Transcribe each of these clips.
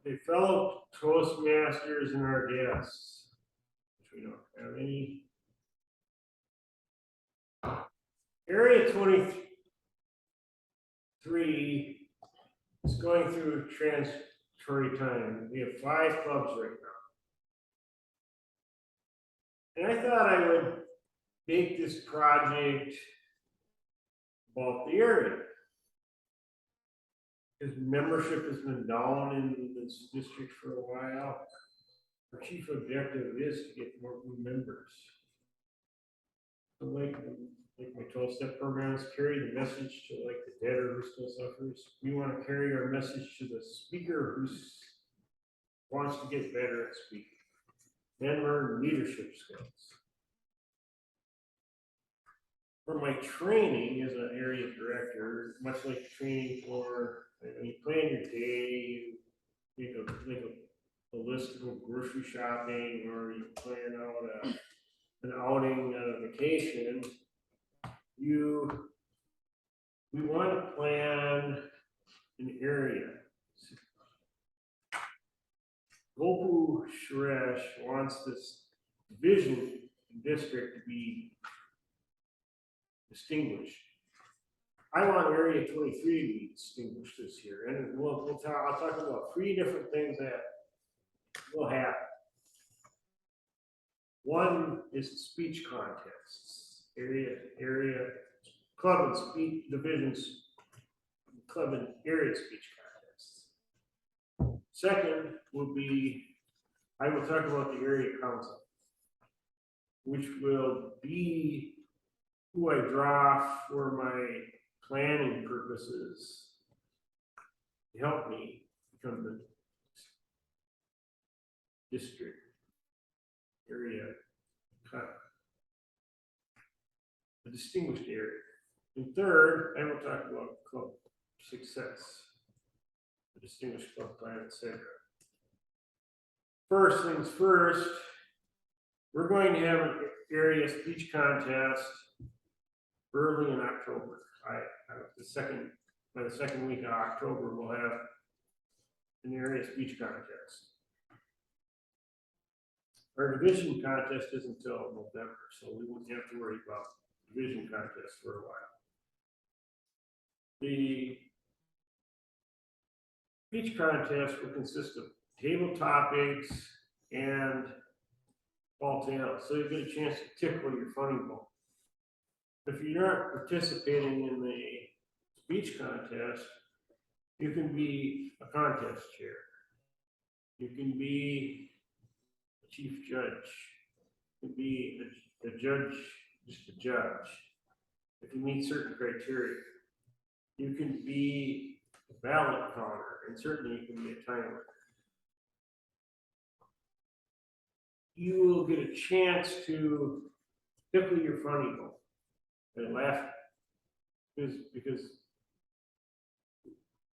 a fellow Toastmasters and our guests, which we don't have any. Area 23 is going through transitory time. We have 5 clubs right now. And I thought I would make this project about the area. Because membership has been down in this district for a while. Our chief objective is to get more new members. So like my 12-step programs carry the message to like the dead or who still suffers. We want to carry our message to the speaker who wants to get better at speaking and learn leadership skills. For my training as an area director, much like training for, you plan your day, you make a list to go grocery shopping, or you plan out an outing on a vacation. We want to plan an area. Gopu Suresh wants this division district to be distinguished. I want Area 23 to be distinguished this year, and I'll talk about 3 different things that will happen. One is the speech contests, area club and speech divisions, club and area speech contests. Second will be, I will talk about the area council, which will be who I draw for my planning purposes to help me become the district area, a distinguished area. And third, I will talk about club success, the distinguished club plan, etc. First things first, we're going to have an area speech contest early in October. By the second week of October, we'll have an area speech contest. Our division contest isn't until November, so we won't have to worry about division contest for a while. The speech contest will consist of table topics and ball tales, so you get a chance to tickle your funny bone. If you're not participating in the speech contest, you can be a contest chair. You can be a chief judge. You can be a judge, just a judge. If you meet certain criteria, you can be a ballot counter, and certainly you can be a timer. You will get a chance to tickle your funny bone and laugh, because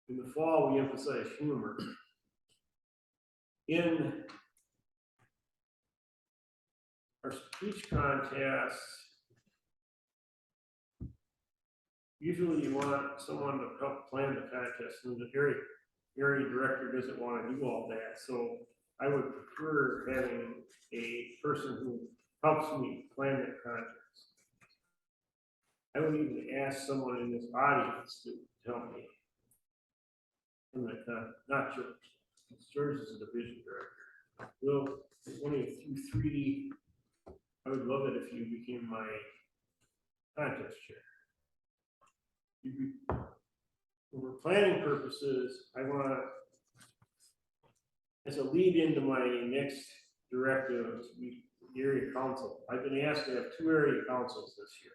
in the fall we emphasize humor. In our speech contests, usually you want someone to help plan the contest, and the area director doesn't want to do all that. So I would prefer having a person who helps me plan that contest. I would even ask someone in this audience to help me. Not George. George is a division director. Well, one of you 3, I would love it if you became my contest chair. For planning purposes, I want to, as a lead into my next directive, to be the area council. I've been asked to have 2 area councils this year.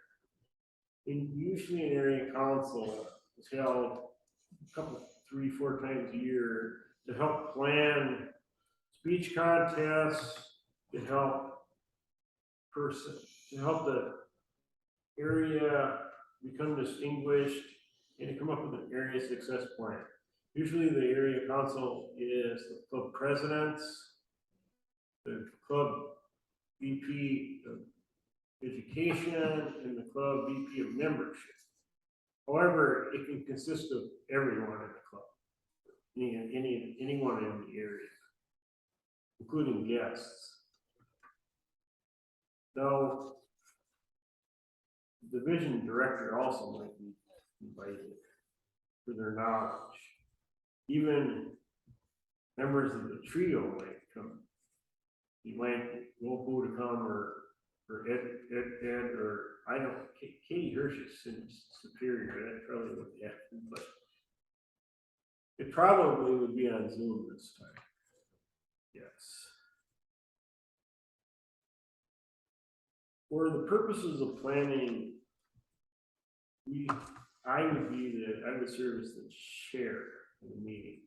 And usually an area council is held a couple, 3-4 times a year to help plan speech contests, to help the area become distinguished, and to come up with an area success plan. Usually the area council is the club presidents, the club VP of education, and the club VP of membership. However, it can consist of everyone in the club. anyone in the area, including guests. Now, the division director also might be invited for their knowledge. Even members of the trio might come. You might know who to come, or Ed, or I don't, Katie Hirsch is Superior, that probably would happen, but it probably would be on Zoom this time. Yes. For the purposes of planning, I would serve as the chair of the meeting.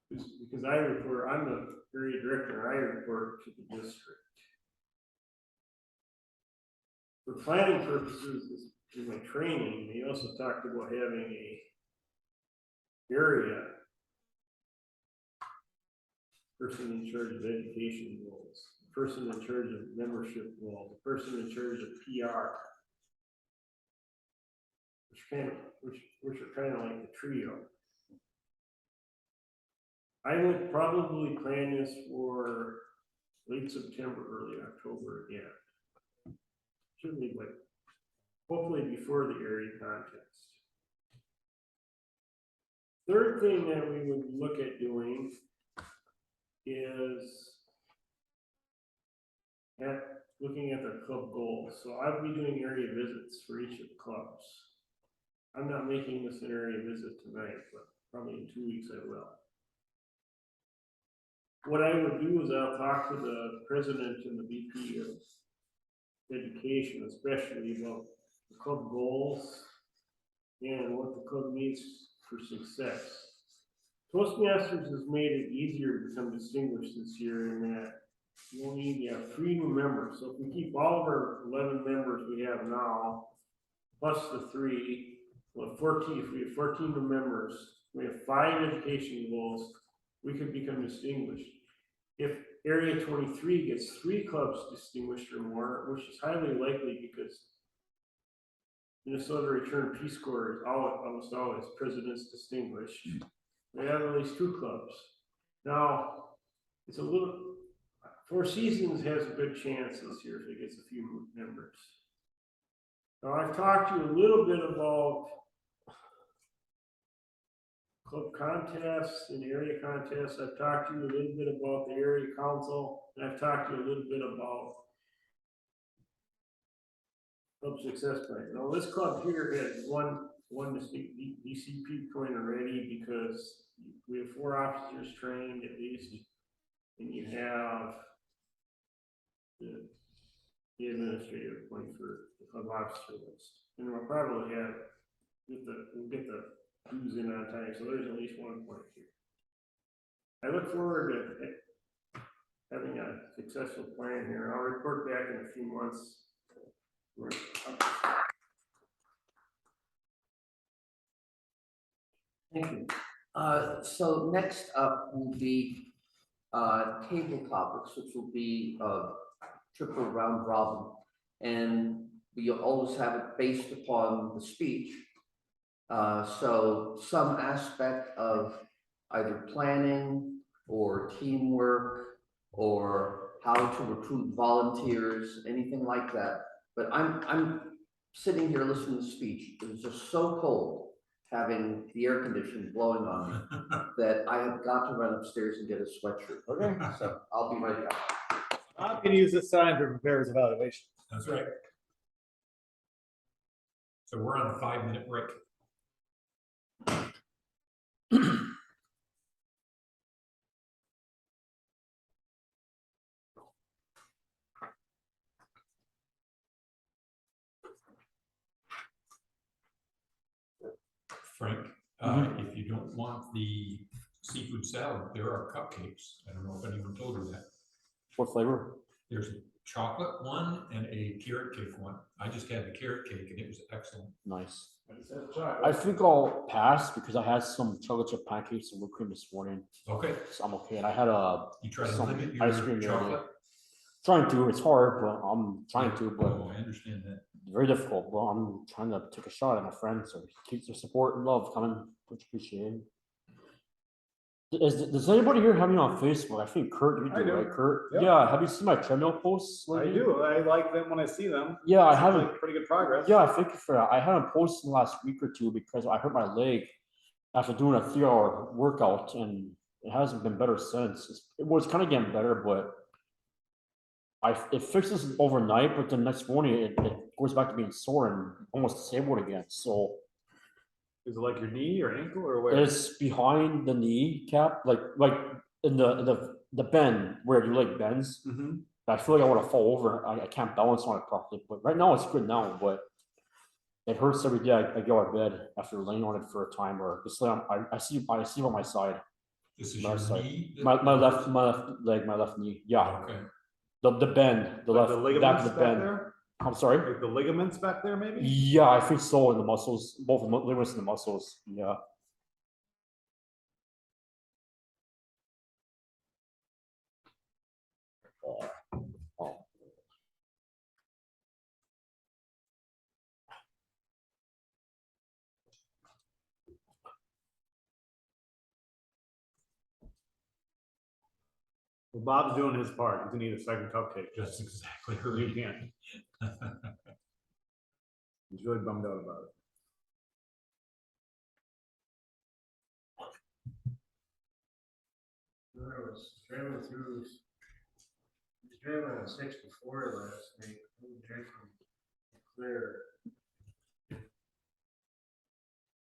Because I'm the area director, I report to the district. For planning purposes, in my training, they also talked about having a area person in charge of education goals, person in charge of membership goals, person in charge of PR, which are kind of like the trio. I would probably plan this for late September, early October again. Certainly, but hopefully before the area contest. Third thing that we would look at doing is looking at the club goals. So I'll be doing area visits for each of the clubs. I'm not making this an area visit tonight, but probably in 2 weeks I will. What I would do is I'll talk to the president and the VP of education, especially about the club goals and what the club needs for success. Toastmasters has made it easier to become distinguished this year in that you only need to have 3 new members. So if we keep all of our 11 members we have now, plus the 3, well, 14, if we have 14 new members, we have 5 education goals, we could become distinguished. If Area 23 gets 3 clubs distinguished or more, which is highly likely because Minnesota Return Peace Corps is almost always presidents distinguished. They have at least 2 clubs. Now, it's a little, Four Seasons has a good chance this year if it gets a few members. Now, I've talked to you a little bit about club contests and area contests. I've talked to you a little bit about the area council, and I've talked to you a little bit about club success plan. Now, this club here has one distinct DCP point already because we have 4 officers trained at least, and you have the administrative point for the club officer list. And we'll probably we'll get the dues in on time, so there's at least 1 point here. I look forward to having a successful plan here. I'll report back in a few months. Thank you. So next up will be table topics, which will be triple round robin. And we always have it based upon the speech. So some aspect of either planning or teamwork or how to recruit volunteers, anything like that. But I'm sitting here listening to the speech. It was just so cold having the air conditioning blowing on me that I have got to run upstairs and get a sweatshirt. Okay. So I'll be right back. I'm gonna use this time to prepare his evaluation. That's right. So we're on a 5-minute break. Frank, if you don't want the seafood salad, there are cupcakes. I don't know if anyone told you that. What flavor? There's a chocolate one and a carrot cake one. I just had the carrot cake and it was excellent. Nice. I think I'll pass because I had some chocolate chip pancakes and whipped cream this morning, Okay, so I'm okay. And I had you try to some limit your ice cream chocolate. trying to. It's hard, but I'm trying to. But Oh, I understand that. very difficult. But I'm trying to take a shot at my friends. So keep their support and love coming, much appreciated. Does anybody here have me on Facebook? I think Kurt, you I do, do. right, Kurt? Yep. Yeah, have you seen my treadmill posts? I lately? do. I like them when I see them. Yeah, I Seems haven't. like pretty good progress. Yeah, thank you for that. I haven't posted in the last week or two because I hurt my leg after doing a 3-hour workout, and it hasn't been better since. It was kind of getting better, but it fixes overnight, but the next morning it goes back to being sore and almost disabled again. So Is it like your knee or ankle or where? it's behind the knee cap, like in the bend where your leg bends. Mhm. I feel like I want to fall over. I can't balance on it properly, but right now it's good now. But it hurts every day. I go out of bed after laying on it for a time, or just lay on. I see on my side, This is my your side. knee? that- my left leg, my left knee. Yeah, Okay, the bend, the Like left the back ligaments of the back bend. there? I'm sorry. Like the ligaments back there, maybe? Yeah, I think so. In the muscles, both the ligaments and the muscles. Yeah. Oh. Well, Bob's doing his part. He's gonna eat a second cupcake. that's exactly You right. can't. He's really bummed out about it. I was driving through, I was driving on 64 last night, drinking clear.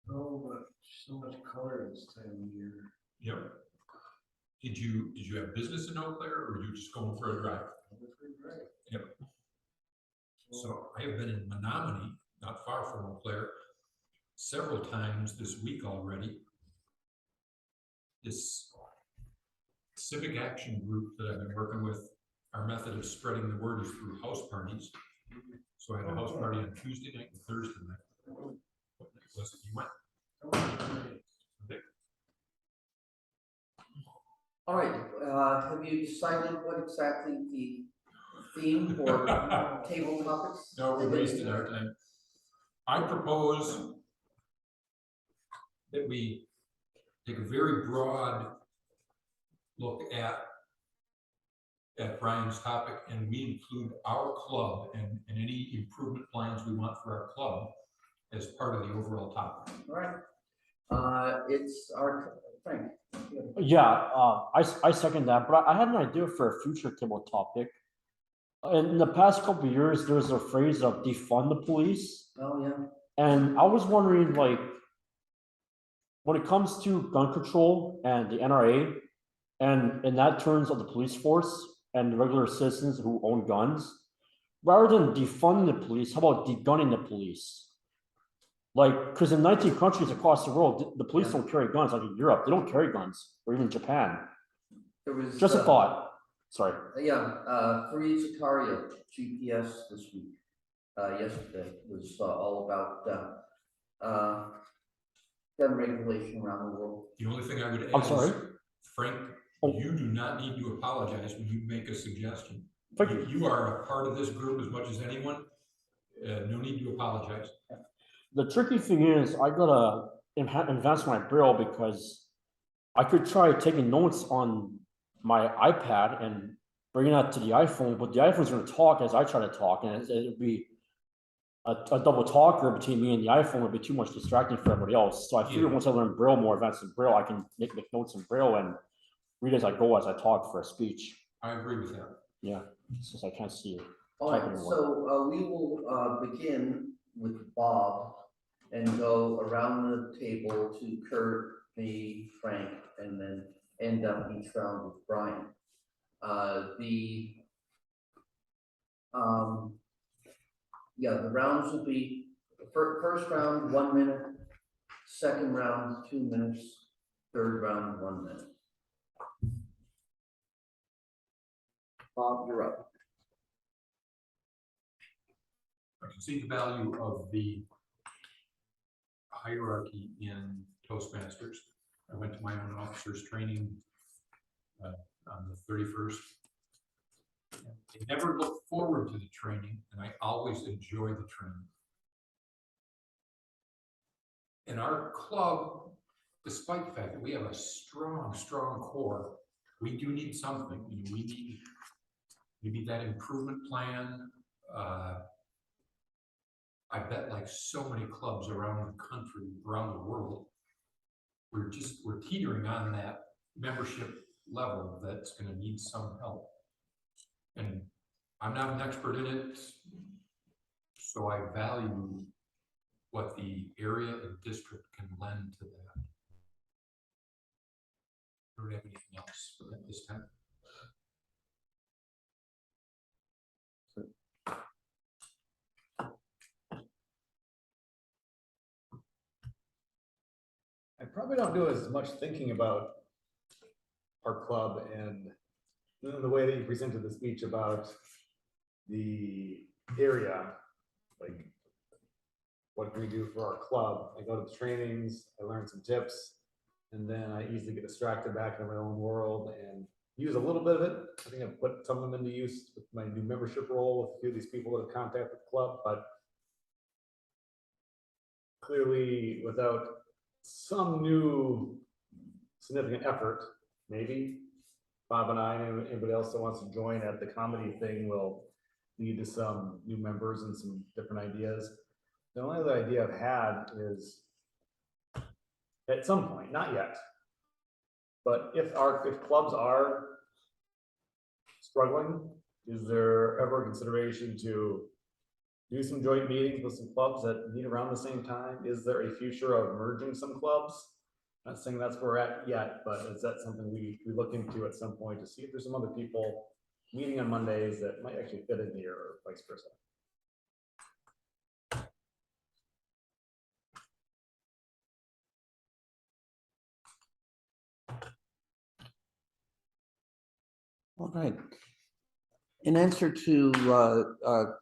Oh, but so much color this time of year. Yep. Did you have business in Eau Claire, or were you just going for a drive? Yep. So I have been in Menominee, not far from Eau Claire, several times this week already. This civic action group that I've been working with, our method of spreading the word is through house parties. So I had a house party on Tuesday night and Thursday night. What night was it? You went? Okay. All right, have you decided what exactly the theme or table topics? No, we're wasting our time. I propose that we take a very broad look at Brian's topic, and we include our club and any improvement plans we want for our club as part of the overall topic. All right, it's our, Frank. Yeah, I second that, but I had an idea for a future table topic. In the past couple of years, there's a phrase of defund the police, Oh, yeah. and I was wondering, like, when it comes to gun control and the NRA, and in that terms of the police force and the regular citizens who own guns, rather than defunding the police, how about degunning the police? Like, because in 19 countries across the world, the police Yeah. don't carry guns. Like in Europe, they don't carry guns, or even Japan. There was. Just a thought. Sorry. Yeah, Free Zakaria GPS this week, yesterday was all about, gun regulation around the world. The only thing I would I'm add sorry? is, Frank, Oh. you do not need to apologize when you make a suggestion. Thank you. You are a part of this group as much as anyone. No need to apologize. The tricky thing is I gotta advance my braille because I could try taking notes on my iPad and bringing that to the iPhone, but the iPhone's gonna talk as I try to talk, and it'd be a double talker between me and the iPhone would be too much distracting for everybody else. So I figured Yeah. once I learn braille, more advanced in braille, I can make notes in braille and read as I go as I talk for a speech. I agree with that. Yeah, since I can't see it. All right, so we will begin with Bob and go around the table to Kurt, me, Frank, and then end up each round with Brian. The rounds will be, first round, 1 minute, second round, 2 minutes, third round, 1 minute. Bob, you're up. I can see the value of the hierarchy in Toastmasters. I went to my own officers training on the 31st. I never look forward to the training, and I always enjoy the training. In our club, despite the fact that we have a strong core, we do need something, you know, we need that improvement plan. I bet like so many clubs around the country, around the world, we're teetering on that membership level that's gonna need some help. And I'm not an expert in it, so I value what the area and district can lend to that. Do we have anything else at this time? I probably don't do as much thinking about our club and the way that you presented the speech about the area, like what can we do for our club? I go to the trainings, I learn some tips, and then I easily get distracted back in my own world and use a little bit of it. I think I've put some of them into use with my new membership role with a few of these people that have contacted the club, but clearly without some new significant effort, maybe Bob and I and anybody else that wants to join at the comedy thing will lead to some new members and some different ideas. The only other idea I've had is at some point, not yet, but if clubs are struggling, is there ever a consideration to do some joint meetings with some clubs that meet around the same time? Is there a future of merging some clubs? Not saying that's where we're at yet, but is that something we look into at some point to see if there's some other people meeting on Mondays that might actually fit in here or vice versa? All right. In answer to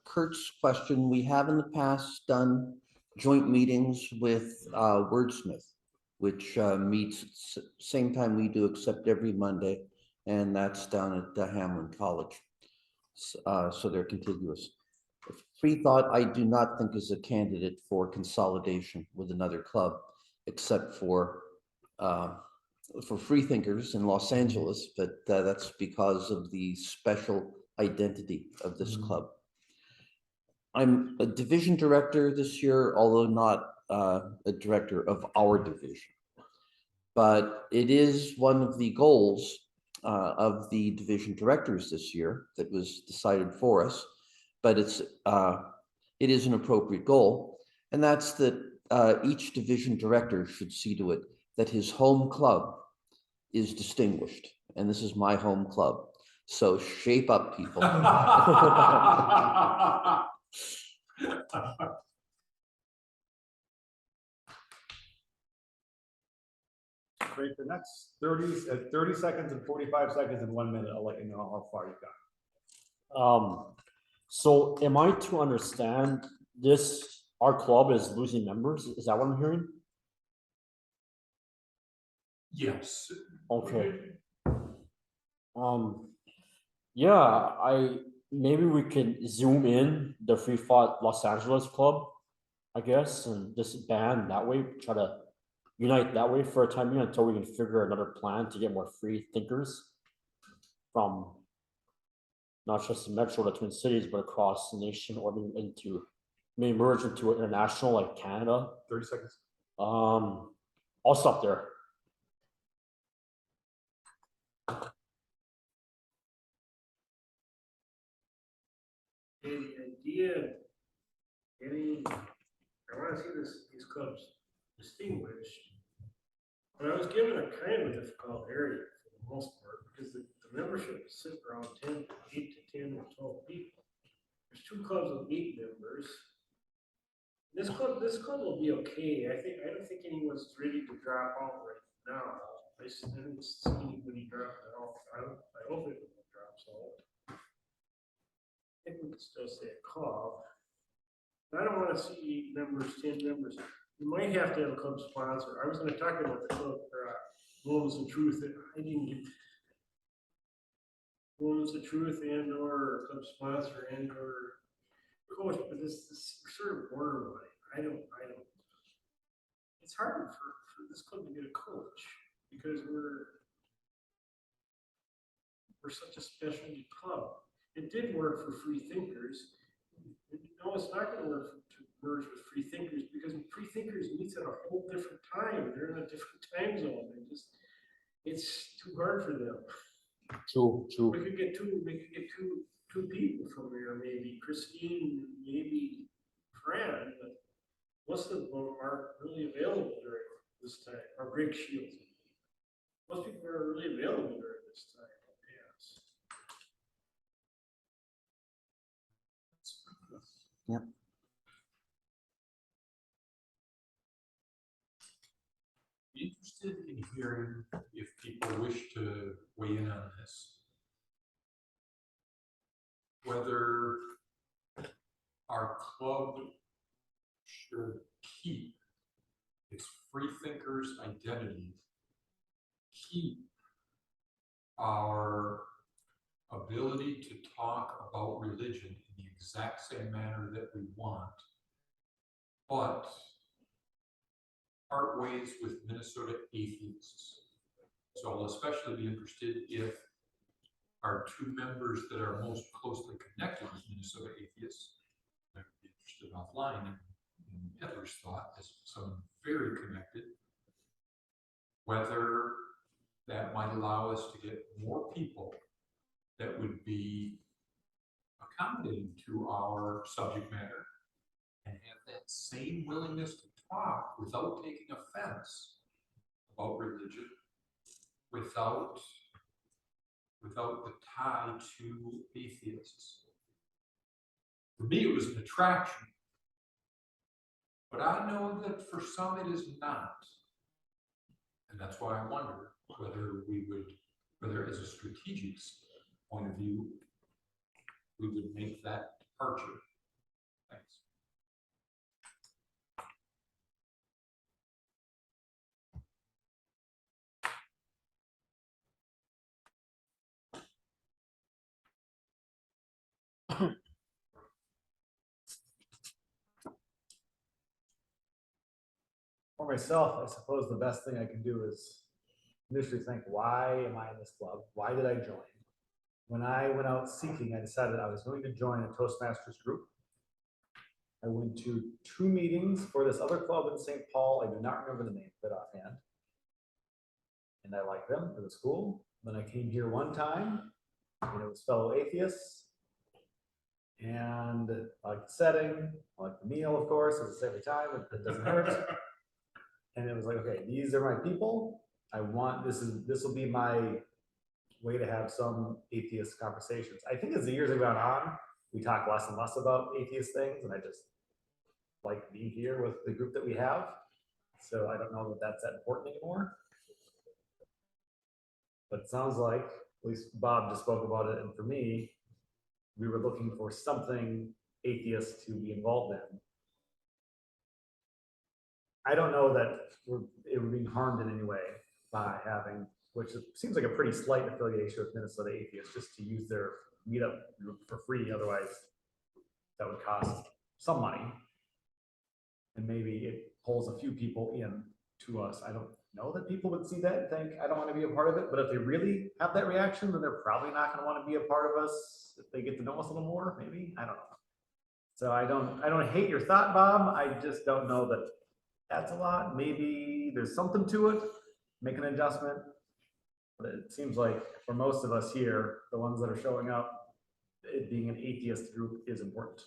Kurt's question, we have in the past done joint meetings with Wordsmith, which meets same time we do, except every Monday, and that's down at Hamlin College. So they're contiguous. Free Thought, I do not think is a candidate for consolidation with another club, except for free thinkers in Los Angeles, but that's because of the special identity of this club. I'm a division director this year, although not a director of our division. But it is one of the goals of the division directors this year that was decided for us, but it is an appropriate goal, and that's that each division director should see to it that his home club is distinguished, and this is my home club. So shape up, people. Great, the next 30 seconds and 45 seconds and 1 minute, I'll let you know how far you've got. So am I to understand this, our club is losing members? Is that what I'm hearing? Yes. Okay. Yeah, maybe we can zoom in the Free Thought Los Angeles club, I guess, and disband that way, try to unite that way for a time being until we can figure another plan to get more free thinkers from not just the metro, the Twin Cities, but across the nation, or into maybe merge into an international like Canada. 30 seconds. I'll stop there. The idea, I wanna see these clubs distinguished. But I was given a kind of a difficult area for the most part, because the membership is sitting around 8 to 10 or 12 people. There's 2 clubs with 8 members. This club will be okay. I don't think anyone's ready to drop out right now. I didn't see anybody drop out. I hope it drops out. I think we can still say a club. I don't wanna see 8 members, 10 members. You might have to have a club sponsor. I was gonna talk about the club, Moments of Truth, I didn't get Moments of Truth and or club sponsor and or coach, but this sort of borderline. I don't it's hard for this club to get a coach because we're such a specialty club. It did work for free thinkers. No, it's not gonna work to merge with free thinkers because free thinkers meets at a whole different time. They're in a different time zone. It's too hard for them. True, true. We could get two people from here, maybe Christine, maybe Fran, but most of them aren't really available during this time, or Greg Shields. Most people are really available during this time. Yes. Yep. Be interested in hearing if people wish to weigh in on this. Whether our club should keep its free thinkers identity, keep our ability to talk about religion in the exact same manner that we want, but part ways with Minnesota atheists. So I'll especially be interested if our two members that are most closely connected with Minnesota atheists, I would be interested offline in Heather's thought as someone very connected, whether that might allow us to get more people that would be accommodating to our subject matter and have that same willingness to talk without taking offense about religion, without the tie to atheists. For me, it was an attraction, but I know that for some it is not. And that's why I wonder whether as a strategic point of view, we would make that departure. Thanks. For myself, I suppose the best thing I can do is initially think, why am I in this club? Why did I join? When I went out seeking, I decided I was going to join a Toastmasters group. I went to 2 meetings for this other club in St. Paul. I do not remember the name of it offhand. And I liked them. It was cool. Then I came here one time, and it was fellow atheists. And I like the setting, I like the meal, of course, as it's every time, it doesn't hurt. And it was like, okay, these are my people. I want, this will be my way to have some atheist conversations. I think as the years have gone on, we talk less and less about atheist things, and I just like being here with the group that we have. So I don't know that that's that important anymore. But it sounds like, at least Bob just spoke about it, and for me, we were looking for something atheist to be involved in. I don't know that it would be harmed in any way by having, which seems like a pretty slight affiliation with Minnesota Atheists, just to use their meetup group for free. Otherwise, that would cost some money. And maybe it pulls a few people in to us. I don't know that people would see that and think, I don't want to be a part of it. But if they really have that reaction, then they're probably not going to want to be a part of us if they get to know us a little more, maybe. I don't know. So I don't hate your thought, Bob. I just don't know that that's a lot. Maybe there's something to it. Make an adjustment. But it seems like for most of us here, the ones that are showing up, it being an atheist group is important.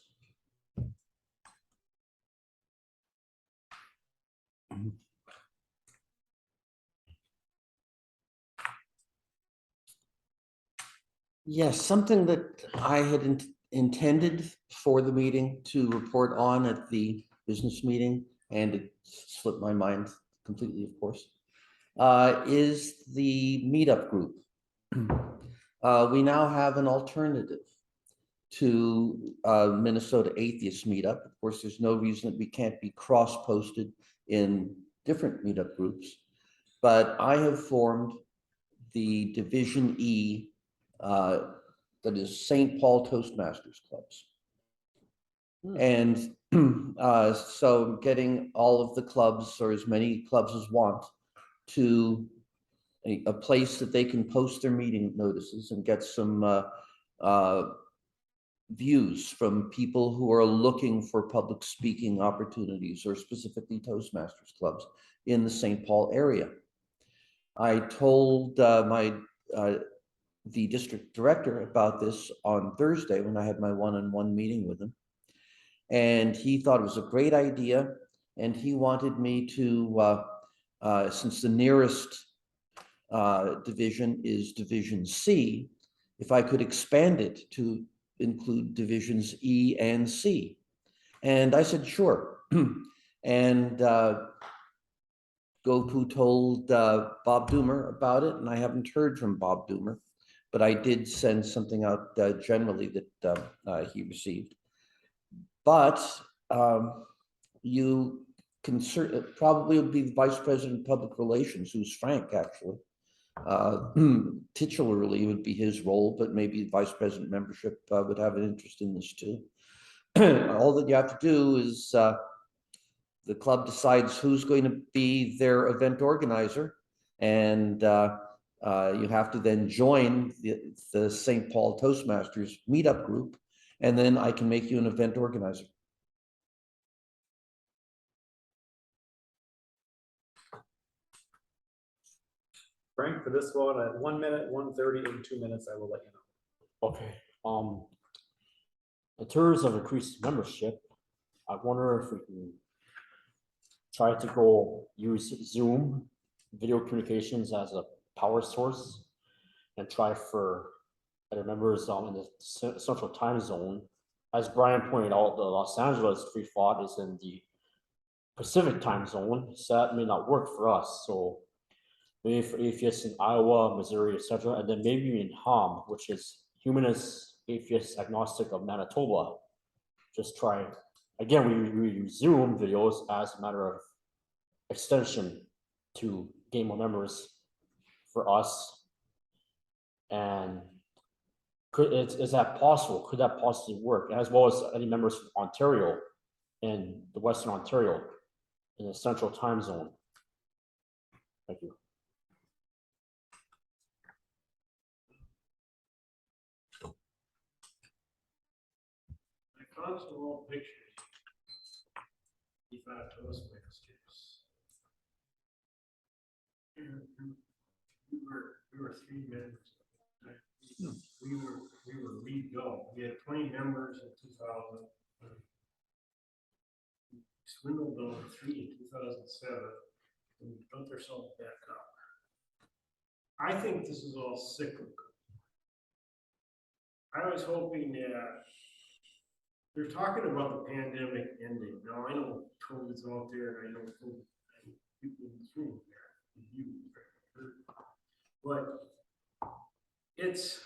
Yes, something that I had intended for the meeting to report on at the business meeting, and it slipped my mind completely, of course, is the meetup group. We now have an alternative to Minnesota Atheist Meetup. Of course, there's no reason that we can't be cross-posted in different meetup groups, but I have formed the Division E, that is St. Paul Toastmasters Clubs. And So getting all of the clubs, or as many clubs as want, to a place that they can post their meeting notices and get some views from people who are looking for public speaking opportunities, or specifically Toastmasters clubs in the St. Paul area. I told the district director about this on Thursday when I had my one-on-one meeting with him. And he thought it was a great idea. And he wanted me to, since the nearest division is Division C, if I could expand it to include Divisions E and C. And I said, sure. And Gopu told Bob Doomer about it, and I haven't heard from Bob Doomer, but I did send something out generally that he received. But you can probably would be the Vice President of Public Relations, who's Frank, actually. Titularly would be his role, but maybe Vice President membership would have an interest in this too. All that you have to do is the club decides who's going to be their event organizer, and you have to then join the St. Paul Toastmasters meetup group, and then I can make you an event organizer. Frank, for this one, at 1 minute, 1:30, and 2 minutes, I will let you know. Okay, in terms of increased membership, I wonder if we can try to go use Zoom video communications as a power source and try for other members in the central time zone. As Brian pointed out, the Los Angeles free thought is in the Pacific time zone, so that may not work for us. So maybe for atheists in Iowa, Missouri, etc., and then maybe in HAM, which is Humanist Atheist Agnostic of Manitoba. Just try, again, we use Zoom videos as a matter of extension to gain more members for us. And is that possible? Could that possibly work? As well as any members from Ontario and the Western Ontario in the central time zone. Thank you. I found some old pictures. He thought Toastmasters. We were 3 members. We were rebuilt. We had 20 members in 2000. Swindled down to 3 in 2007, and we built ourselves back up. I think this is all cyclical. I was hoping that they're talking about the pandemic ending. Now I know COVID's out there, and I know people in this room there, but it's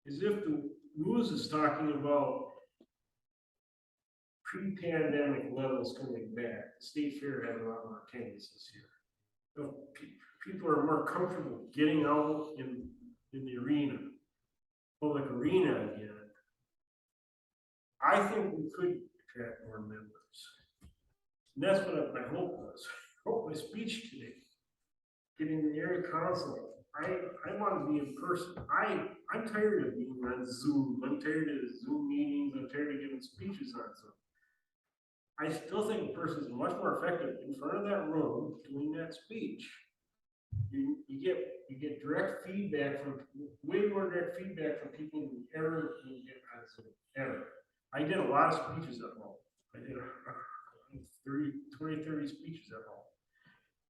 as if the news is talking about pre-pandemic levels coming back. The State Fair had a lot more attendance this year. So people are more comfortable getting out in the arena, public arena again. I think we could attract more members. And that's what my hope was. I hope my speech today, getting the area council. I want to be in person. I'm tired of being on Zoom. I'm tired of Zoom meetings. I'm tired of giving speeches on Zoom. I still think a person is much more effective in front of that room doing that speech. You get direct feedback from way more direct feedback from people than you ever will get on Zoom, ever. I did a lot of speeches at home. I did 20, 30 speeches at home,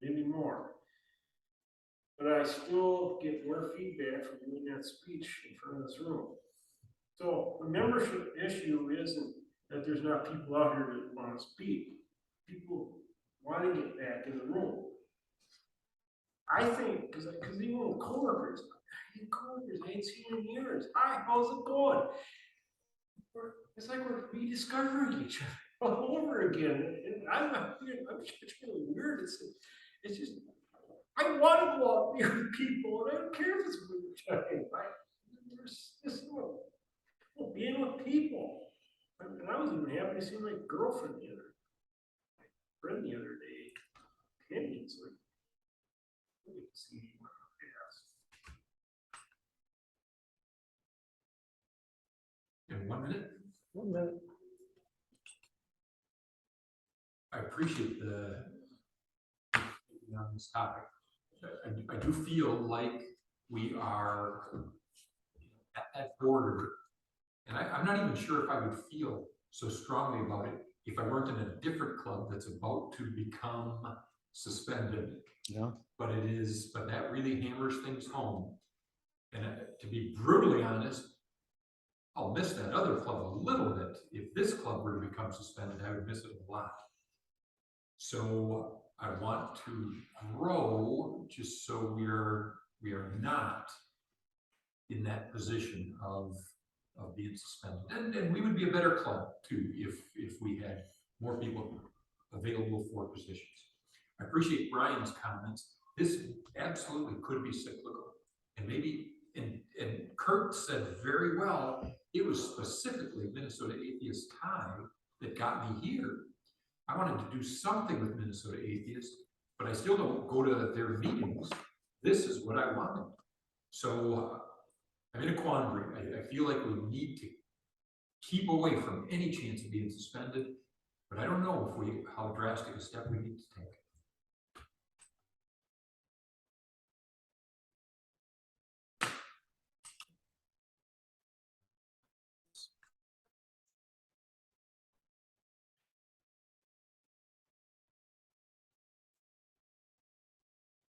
maybe more. But I still get more feedback from doing that speech in front of this room. So the membership issue isn't that there's not people out here that want to speak. People want to get back in the room. I think, because even with coworkers, I ain't seen in years. Hi, how's it going? It's like we're rediscovering each other all over again. And I'm just feeling weird. It's just, I want to go out there with people, and I don't care if it's winter time. There's just being with people. And I was even happy to see my girlfriend friend the other day. Penny's like, I didn't see anyone else. In 1 minute, 1 minute. I appreciate on this topic. I do feel like we are at that border, and I'm not even sure if I would feel so strongly about it if I weren't in a different club that's about to become suspended. Yeah. But that really hammers things home. And to be brutally honest, I'll miss that other club a little bit. If this club were to become suspended, I would miss it a lot. So I want to grow just so we are not in that position of being suspended. And we would be a better club too if we had more people available for positions. I appreciate Brian's comments. This absolutely could be cyclical. And maybe, and Kurt said very well, it was specifically Minnesota Atheist Tie that got me here. I wanted to do something with Minnesota Atheists, but I still don't go to their meetings. This is what I wanted. So I'm in a quandary. I feel like we need to keep away from any chance of being suspended, but I don't know how drastic a step we need to take.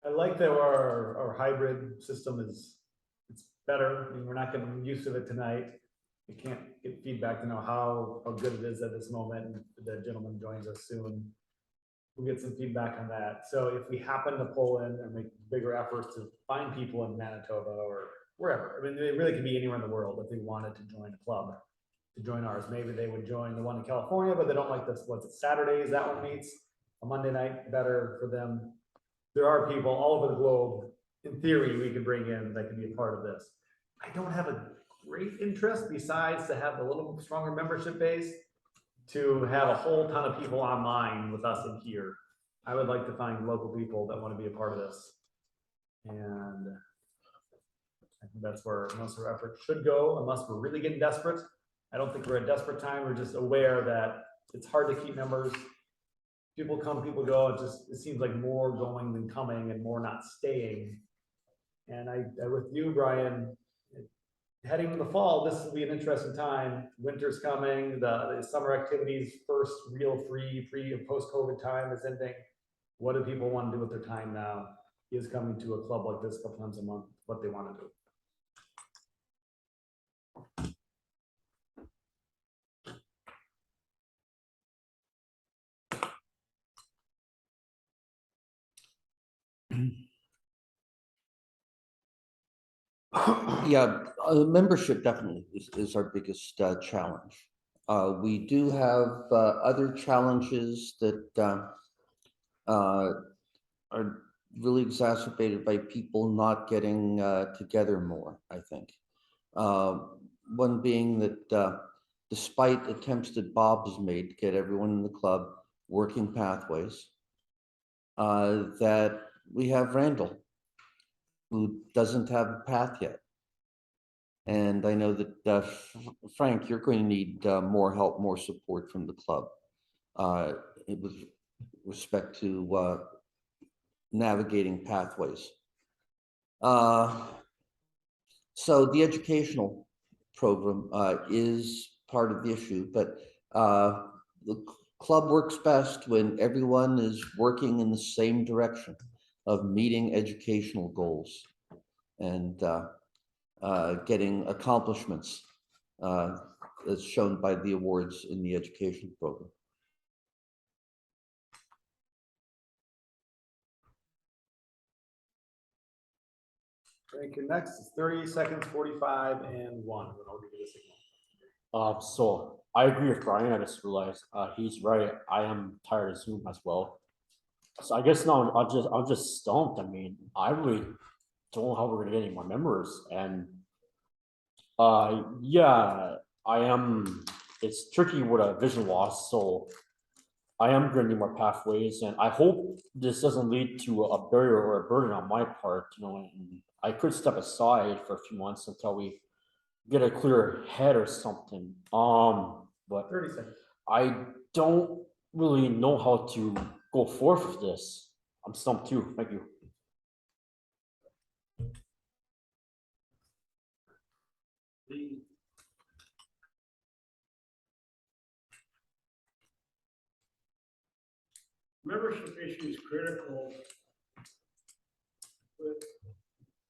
I like that our hybrid system it's better. I mean, we're not getting used to it tonight. We can't get feedback to know how good it is at this moment. And the gentleman joins us soon. We'll get some feedback on that. So if we happen to pull in and make bigger efforts to find people in Manitoba or wherever, I mean, they really could be anywhere in the world if they wanted to join a club, to join ours. Maybe they would join the one in California, but they don't like this. What's it, Saturdays that one meets? A Monday night, better for them. There are people all over the globe, in theory, we could bring in that could be a part of this. I don't have a great interest besides to have a little stronger membership base, to have a whole ton of people online with us in here. I would like to find local people that want to be a part of this. And I think that's where most of our effort should go, unless we're really getting desperate. I don't think we're at desperate time. We're just aware that it's hard to keep members. People come, people go. It seems like more going than coming and more not staying. And I with you, Brian, heading to the fall, this will be an interesting time. Winter's coming, the summer activities, first real free, pre and post-COVID time is ending. What do people want to do with their time now? Is coming to a club like this a couple times a month, what they want to do. Yeah, membership definitely is our biggest challenge. We do have other challenges that are really exacerbated by people not getting together more, I think. One being that despite attempts that Bob has made to get everyone in the club working pathways, that we have Randall, who doesn't have a path yet. And I know that, Frank, you're going to need more help, more support from the club with respect to navigating pathways. So the educational program is part of the issue, but the club works best when everyone is working in the same direction of meeting educational goals and getting accomplishments as shown by the awards in the education program. Frank, your next is 30 seconds, 45 and 1. Then I'll give you the signal. So I agree with Brian. I just realized he's right. I am tired of Zoom as well. So I guess now I'm just stumped. I mean, I really don't know how we're gonna get any more members. And yeah, I am it's tricky with a vision loss, so I am gonna need more pathways, and I hope this doesn't lead to a barrier or a burden on my part, and I could step aside for a few months until we get a clear head or something, but 30 seconds. I don't really know how to go forth with this. I'm stumped too, thank you. The membership issue is critical. But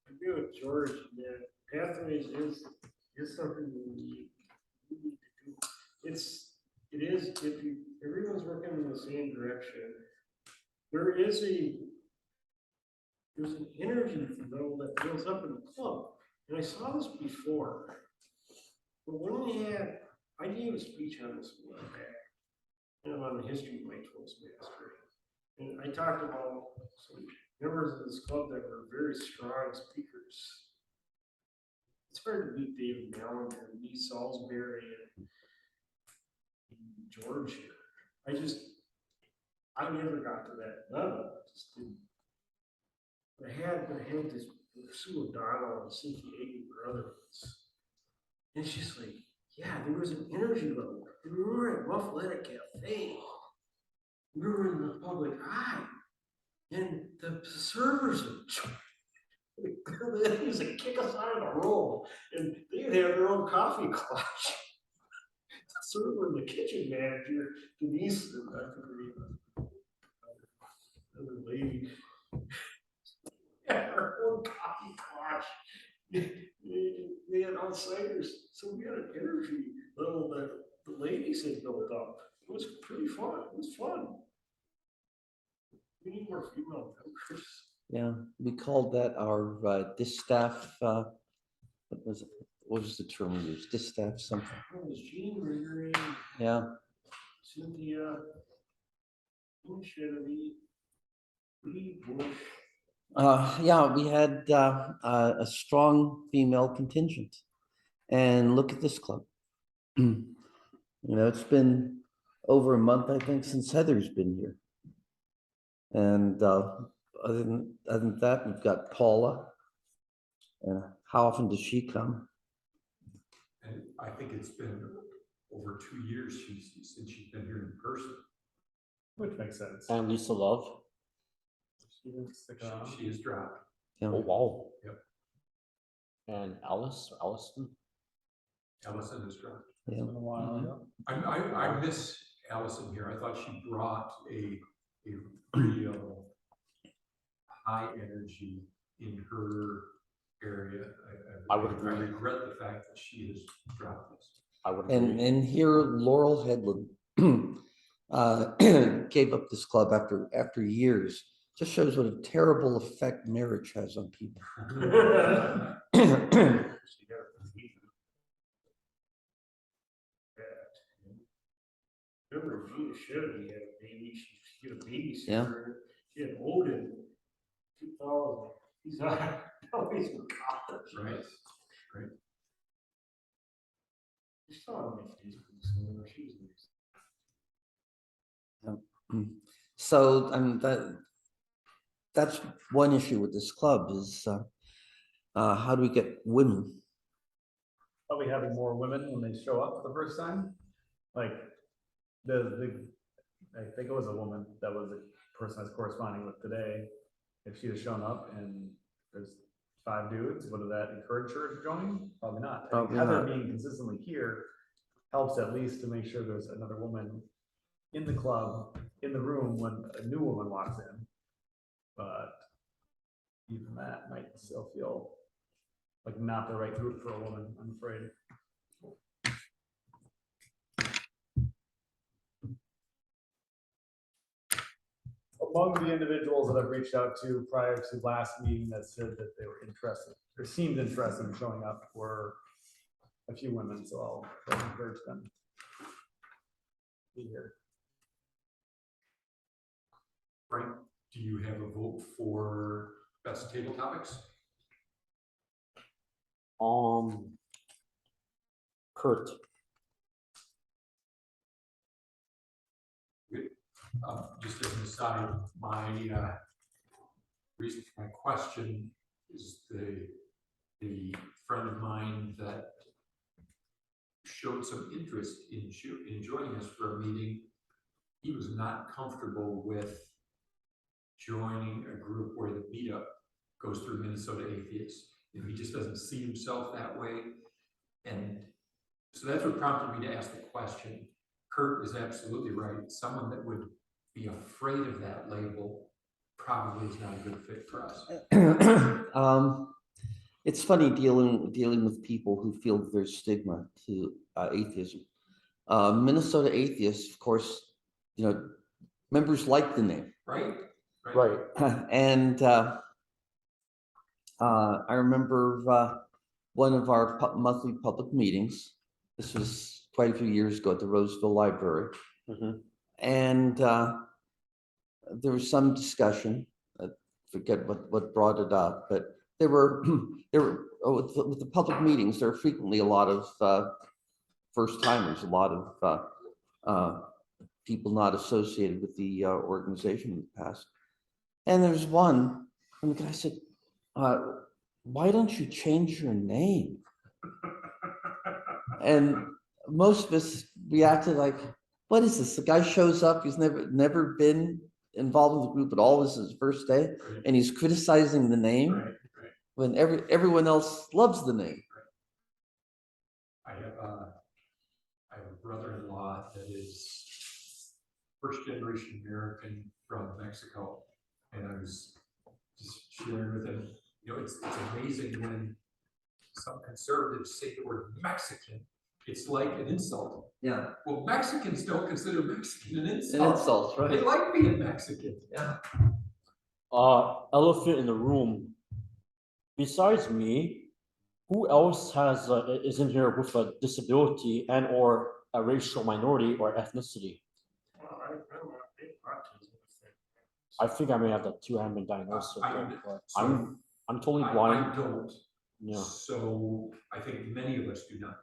I agree with George that pathways is something we need to do. It is, if you, everyone's working in the same direction, there's an energy though that builds up in the club. And I saw this before. But when I gave a speech on this a while back, on the history of my Toastmaster. And I talked about some members of this club that were very strong speakers. It's hard to beat David Ballinger, Lee Salisbury, and George here. I never got to that level. Just didn't. I had this Sue O'Donnell and Cynthia Aiken were other ones. And it's just like, yeah, there was an energy level. And we were at Muffletta Cafe. We were in the public eye. And the servers would used to kick us out of the room. And they'd have their own coffee clutch. The server and the kitchen manager, Denise, I forget her name, another lady, had her own coffee clutch. They had outsiders, so we had an energy level that the ladies had built up. It was pretty fun. It was fun. We need more female members. Yeah, we called that our distaff, what was the term we used? Distaff something, It was Jean Gregory, yeah. Cynthia, Jean Chevy, Lee Bush. Yeah, we had a strong female contingent. And look at this club. It's been over a month, I think, since Heather's been here. And other than that, we've got Paula. And how often does she come? And I think it's been over 2 years since she's been here in person. Which makes sense. And Lisa Love, She didn't stick around. She is dropped. Yeah. oh wow. Yep. And Allison, Allison is dropped. Yeah. It's been a while ago. I miss Allison here. I thought she brought a real high energy in her area. I would agree. I regret the fact that she has dropped this. I would And agree. and here Laurel Headland gave up this club after years. Just shows what a terrible effect marriage has on people. Remember Gina Chevy had a baby, she had a babysitter. Yeah. She had Odin, 2000, he's not, no, he's in college. Right. I saw her on my Facebook somewhere, she was nice. So that's one issue with this club is how do we get women? Probably having more women when they show up the first time. Like I think it was a woman that was the person I was corresponding with today. If she had shown up and there's 5 dudes, would that encourage her to join? Probably not. I think Probably Heather not. being consistently here helps at least to make sure there's another woman in the club, in the room when a new woman walks in. But even that might still feel like not the right group for a woman, I'm afraid. Among the individuals that I've reached out to prior to last meeting that said that they were interested or seemed interested in showing up were a few women, so I'll encourage them to be here. Frank, do you have a vote for best table topics? Kurt, Just as an aside, my, reason for my question is the friend of mine that showed some interest in joining us for a meeting. He was not comfortable with joining a group where the meetup goes through Minnesota Atheists. You know, he just doesn't see himself that way. And so that's what prompted me to ask the question. Kurt is absolutely right. Someone that would be afraid of that label probably is not a good fit for us. It's funny dealing with people who feel that there's stigma to atheism. Minnesota Atheists, of course, members like the name. Right? Right. And I remember one of our monthly public meetings. This was quite a few years ago at the Roseville Library. Mhm. And there was some discussion. I forget what brought it up, but there were with the public meetings, there are frequently a lot of first timers, a lot of people not associated with the organization in the past. And there's one, and the guy said, why don't you change your name? And most of us reacted like, what is this? The guy shows up, he's never been involved in the group at all. This is his first day, and he's criticizing the name when everyone else loves the name. I have a brother-in-law that is first generation American from Mexico. And I was just sharing with him, it's amazing when some conservatives say the word Mexican, it's like an insult. Yeah. Well, Mexicans don't consider Mexican an insult. An insult, right? They like being Mexican. Yeah. Elephant in the room. Besides me, who else is in here with a disability and or a racial minority or ethnicity? Well, I don't want to take autism. I think I may have that too. I haven't been diagnosed with it, but So I'm totally I blind. don't. Yeah. So I think many of us do not.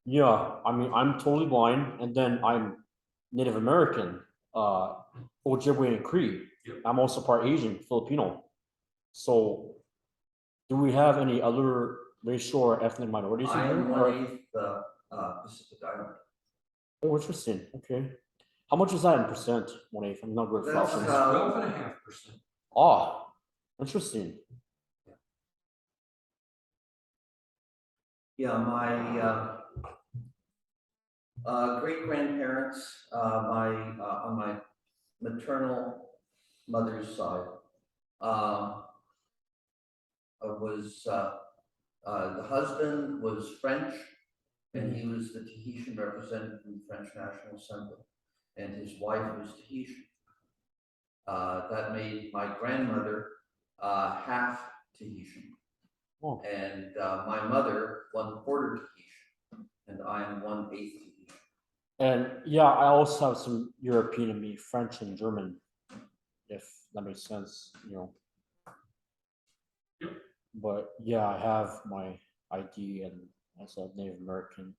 Yeah, I mean, I'm totally blind, and then I'm Native American, Ojibwe and Cree. Yep. I'm also part Asian, Filipino. So, do we have any other racial or ethnic minorities in I here? am Or- 1/8 Pacific Islander. Oh, interesting. Okay. How much is that in percent? 1/8. I'm not good at That's, fractions. 12.5%. Ah, interesting. Yeah, my great grandparents, on my maternal mother's side, the husband was French, and he was the Tahitian representative in the French National Assembly, and his wife was Tahitian. That made my grandmother half Tahitian. Oh. And my mother 1/4 Tahitian, and I'm 1/8 Tahitian. And yeah, I also have some European in me, French and German, if that makes sense, Yep. But yeah, I have my ID and as a Native American,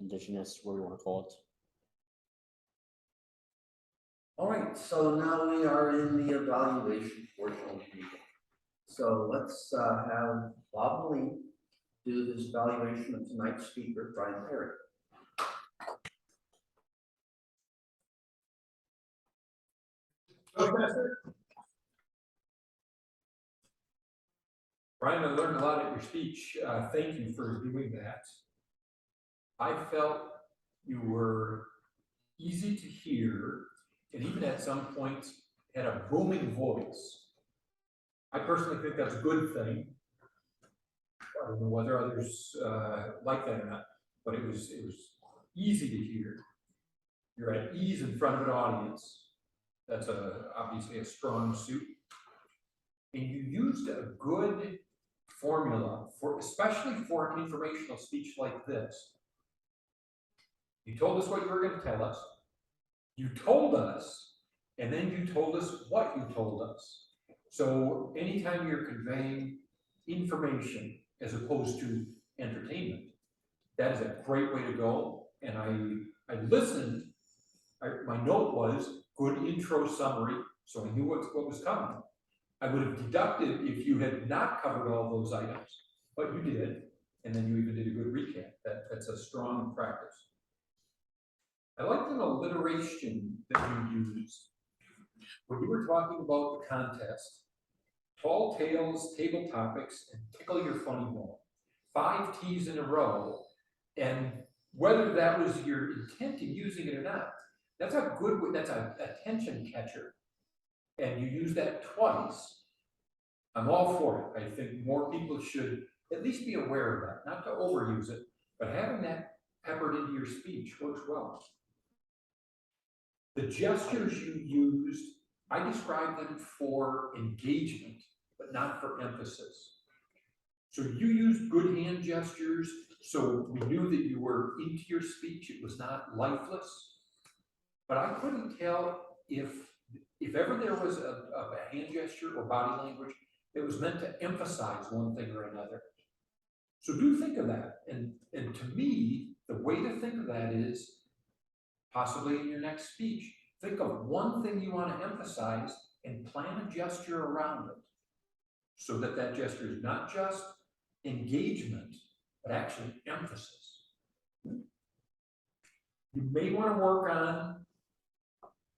Indigenous, what do you want to call it? All right, so now we are in the evaluation portion of the meeting. So let's have Bob Lee do his evaluation of tonight's speaker, Brian Perry. Brian, I learned a lot at your speech. Thank you for doing that. I felt you were easy to hear, and even at some points had a booming voice. I personally think that's a good thing. I don't know whether others like that or not, but it was easy to hear. You're at ease in front of an audience. That's obviously a strong suit. And you used a good formula especially for an informational speech like this. You told us what you were going to tell us. You told us, and then you told us what you told us. So anytime you're conveying information as opposed to entertainment, that is a great way to go. And I listened. My note was, good intro summary, so I knew what was coming. I would have deducted if you had not covered all those items, but you did, and then you even did a good recap. That's a strong practice. I like the alliteration that you used. When you were talking about the contest, tall tales, table topics, and tickle your funny bone. 5 T's in a row, and whether that was your intent in using it or not, that's a good, that's a attention catcher. And you use that twice. I'm all for it. I think more people should at least be aware of that, not to overuse it, but having that peppered into your speech works well. The gestures you used, I described them for engagement, but not for emphasis. So you used good hand gestures, so we knew that you were into your speech, it was not lifeless. But I couldn't tell if ever there was a hand gesture or body language that was meant to emphasize one thing or another. So do think of that. And to me, the way to think of that is, possibly in your next speech, think of one thing you want to emphasize and plan a gesture around it. So that that gesture is not just engagement, but actually emphasis. You may want to work on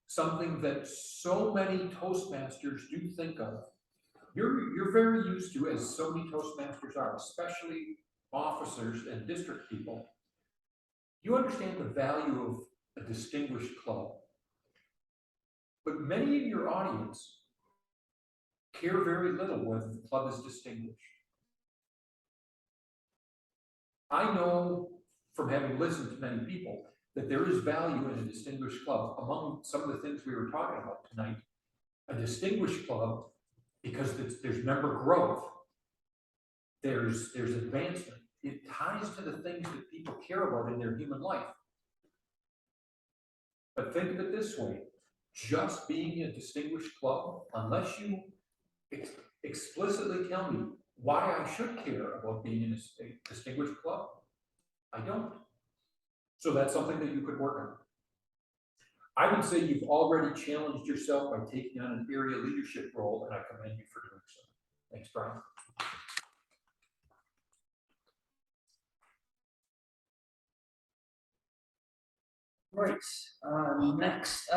something that so many Toastmasters do think of. You're very used to, as so many Toastmasters are, especially officers and district people, you understand the value of a distinguished club. But many in your audience care very little whether the club is distinguished. I know from having listened to many people that there is value in a distinguished club. Among some of the things we were talking about tonight, a distinguished club, because there's member growth, there's advancement. It ties to the things that people care about in their human life. But think of it this way, just being a distinguished club, unless you explicitly tell me why I should care about being in a distinguished club, I don't. So that's something that you could work on. I would say you've already challenged yourself by taking on an area leadership role, and I commend you for doing so. Thanks, Brian. Right, next up